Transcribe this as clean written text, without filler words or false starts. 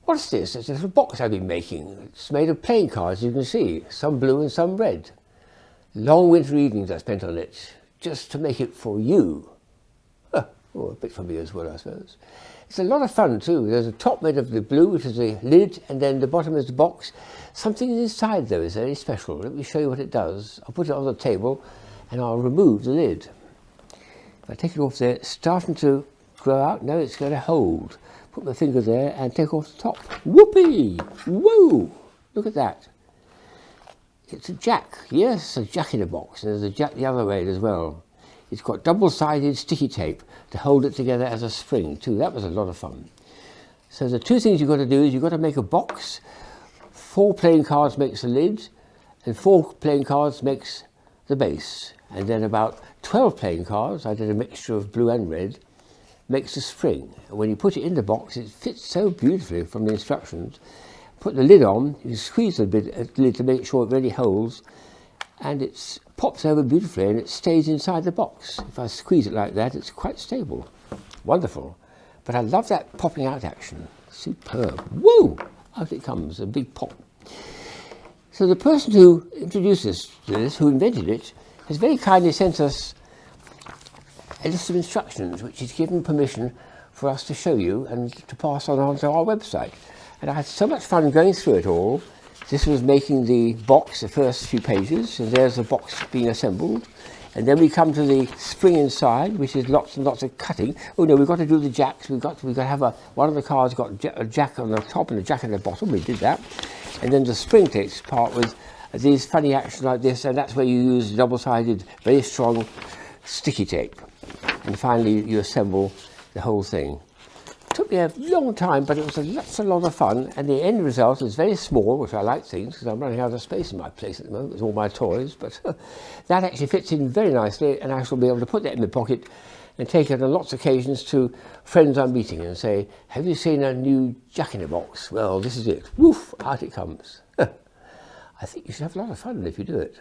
What's this? It's a little box I've been making. It's made of playing cards, you can see, some blue and some red. Long winter evenings I spent on it, just to make it for you. Oh, a bit for me as well, I suppose. It's a lot of fun too. There's a top made of the blue, which is the lid, and then the bottom is the box. Something inside though is very special. Let me show you what it does. I'll put it on the table and I'll remove the lid. If I take it off there, it's starting to grow out. Now it's going to hold. Put my finger there and take off the top. Whoopee! Woo! Look at that. It's a jack. Yes, a jack in a box. And there's a jack the other way as well. It's got double-sided sticky tape to hold it together as a spring too. That was a lot of fun. So the two things you've got to do is you've got to make a box. 4 playing cards makes the lid, and 4 playing cards makes the base. And then about 12 playing cards, I did a mixture of blue and red, makes the spring. And when you put it in the box, it fits so beautifully from the instructions. Put the lid on, you squeeze a bit at the lid to make sure it really holds, and it pops over beautifully and it stays inside the box. If I squeeze it like that, it's quite stable. Wonderful. But I love that popping out action. Superb. Woo! Out it comes, a big pop. So the person who introduced this, who invented it, has very kindly sent us a list of instructions which he's given permission for us to show you and to pass on to our website. And I had so much fun going through it all. This was making the box, the first few pages, and there's the box being assembled. And then we come to the spring inside, which is lots and lots of cutting. Oh no, we've got to do the jacks. We've got to have one of the cards got a jack on the top and a jack on the bottom. We did that. And then the spring takes part with these funny actions like this, and that's where you use double-sided, very strong sticky tape. And finally you assemble the whole thing. Took me a long time, but it was a lot of fun, and the end result is very small, which I like things because I'm running out of space in my place at the moment with all my toys, but that actually fits in very nicely, and I shall be able to put that in my pocket and take it on lots of occasions to friends I'm meeting and say, have you seen a new jack-in-a-box? Well, this is it. Woof, out it comes. I think you should have a lot of fun if you do it.